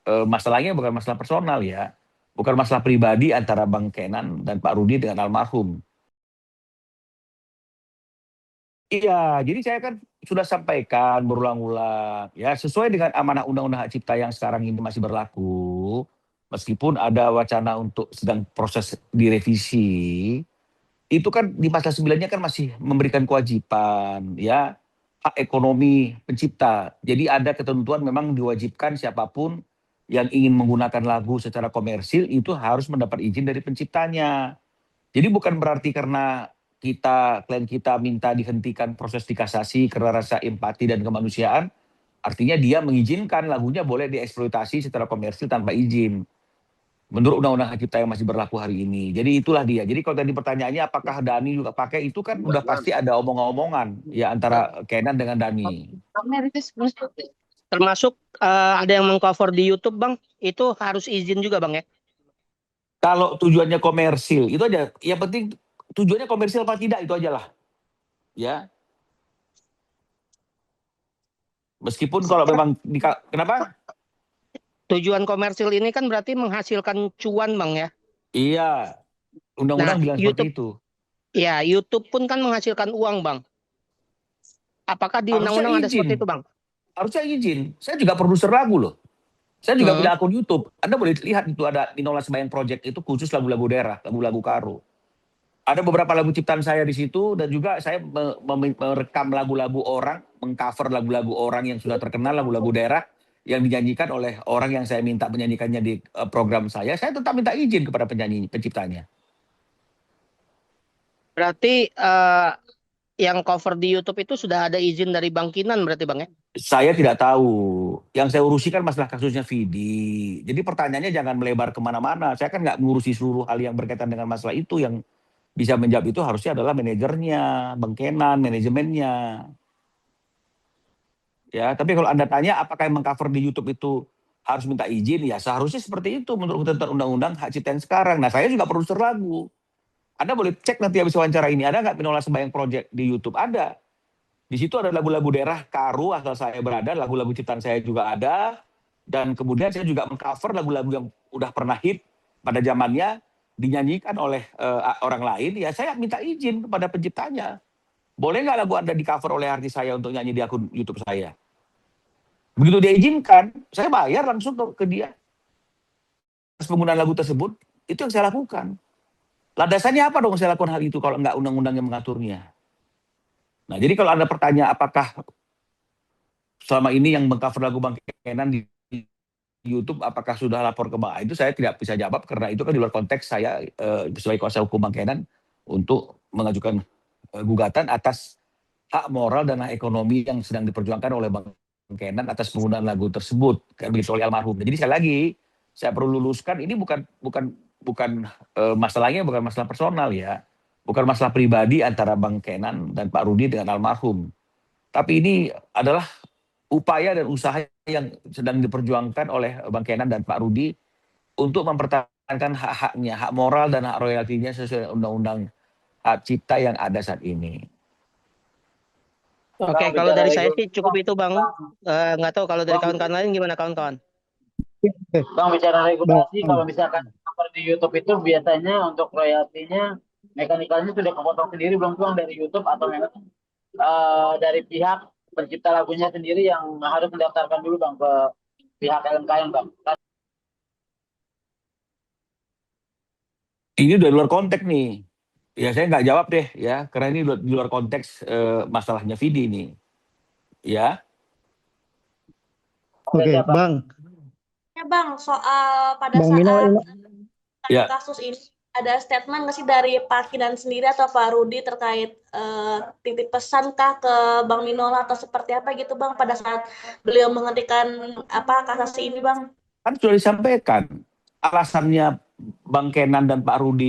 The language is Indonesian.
masalahnya bukan masalah personal ya, bukan masalah pribadi antara Bang Kenan dan Pak Rudi dengan almarhum. Iya, jadi saya kan sudah sampaikan berulang-ulang, ya sesuai dengan amanah Undang-Undang Hak Cipta yang sekarang ini masih berlaku, meskipun ada wacana untuk sedang proses direvisi, itu kan di pasal 9-nya kan masih memberikan kewajiban, ya, hak ekonomi pencipta. Jadi ada ketentuan memang diwajibkan siapapun yang ingin menggunakan lagu secara komersil itu harus mendapat izin dari penciptanya. Jadi bukan berarti karena klien kita minta dihentikan proses di kasasi karena rasa empati dan kemanusiaan, artinya dia mengizinkan lagunya boleh dieksploitasi secara komersil tanpa izin. Menurut Undang-Undang Hak Cipta yang masih berlaku hari ini. Jadi itulah dia. Jadi kalau tadi pertanyaannya apakah Dani juga pakai, itu kan udah pasti ada omong-omongan ya antara Kenan dengan Dani. Termasuk ada yang mengcover di YouTube, Bang. Itu harus izin juga, Bang ya? Kalau tujuannya komersil, itu aja. Yang penting tujuannya komersil apa tidak, itu aja lah. Ya. Meskipun kalau memang kenapa? Tujuan komersil ini kan berarti menghasilkan cuan, Bang ya? Iya. Undang-undang bilang seperti itu. Ya, YouTube pun kan menghasilkan uang, Bang. Apakah di undang-undang ada seperti itu, Bang? Harusnya izin. Saya juga produser lagu loh. Saya juga punya akun YouTube. Anda boleh lihat itu ada Minola Sembayang Project, itu khusus lagu-lagu daerah, lagu-lagu karo. Ada beberapa lagu ciptaan saya di situ dan juga saya merekam lagu-lagu orang, mengcover lagu-lagu orang yang sudah terkenal, lagu-lagu daerah yang dinyanyikan oleh orang yang saya minta menyanyikannya di program saya. Saya tetap minta izin kepada penyanyi, penciptanya. Berarti yang cover di YouTube itu sudah ada izin dari Bang Kinan berarti, Bang ya? Saya tidak tahu. Yang saya urusi kan masalah kasusnya Vidi. Jadi pertanyaannya jangan melebar kemana-mana. Saya kan nggak mengurusi seluruh hal yang berkaitan dengan masalah itu. Yang bisa menjawab itu harusnya adalah manajernya, Bang Kenan, manajemennya. Ya, tapi kalau Anda tanya apakah yang mengcover di YouTube itu harus minta izin, ya seharusnya seperti itu menurut ketentuan undang-undang hak cipta yang sekarang. Nah, saya juga produser lagu. Anda boleh cek nanti habis wawancara ini, ada nggak Minola Sembayang Project di YouTube? Ada. Di situ ada lagu-lagu daerah Karu asal saya berada, lagu-lagu ciptaan saya juga ada. Dan kemudian saya juga mengcover lagu-lagu yang udah pernah hit pada zamannya, dinyanyikan oleh orang lain, ya saya minta izin kepada penciptanya. Boleh nggak lagu Anda di cover oleh artis saya untuk nyanyi di akun YouTube saya? Begitu dia izinkan, saya bayar langsung ke dia. Atas penggunaan lagu tersebut, itu yang saya lakukan. Landasannya apa dong saya lakukan hal itu kalau nggak undang-undang yang mengaturnya? Nah, jadi kalau Anda bertanya apakah selama ini yang mengcover lagu Bang Kenan di YouTube apakah sudah lapor ke Bang, itu saya tidak bisa jawab karena itu kan di luar konteks saya sebagai kuasa hukum Bang Kenan untuk mengajukan gugatan atas hak moral dan hak ekonomi yang sedang diperjuangkan oleh Bang Kenan atas penggunaan lagu tersebut kan begitu oleh almarhum. Jadi sekali lagi saya perlu luluskan ini bukan masalahnya bukan masalah personal ya, bukan masalah pribadi antara Bang Kenan dan Pak Rudi dengan almarhum. Tapi ini adalah upaya dan usaha yang sedang diperjuangkan oleh Bang Kenan dan Pak Rudi untuk mempertahankan hak-haknya, hak moral dan hak royaltinya sesuai undang-undang hak cipta yang ada saat ini. Oke, kalau dari saya sih cukup itu, Bang. Nggak tahu kalau dari kawan-kawan lain gimana, kawan-kawan? Bang, bicara regulasi, kalau misalkan cover di YouTube itu biasanya untuk royaltinya mekanikalnya sudah kepotong sendiri belum Bang dari YouTube atau memang dari pihak pencipta lagunya sendiri yang harus mendaftarkan dulu Bang ke pihak LMKM Bang. Ini udah luar konteks nih. Ya saya nggak jawab deh ya, karena ini di luar konteks masalahnya Vidi nih. Ya. Oke, Bang. Ya Bang, soal pada Bang saat Mino, Ya. kasus ini ada statement nggak sih dari Pak Kinan sendiri atau Pak Rudi terkait titip pesan kah ke Bang Minola atau seperti apa gitu Bang pada saat beliau menghentikan kasasi ini Bang? Kan sudah disampaikan alasannya Bang Kenan dan Pak Rudi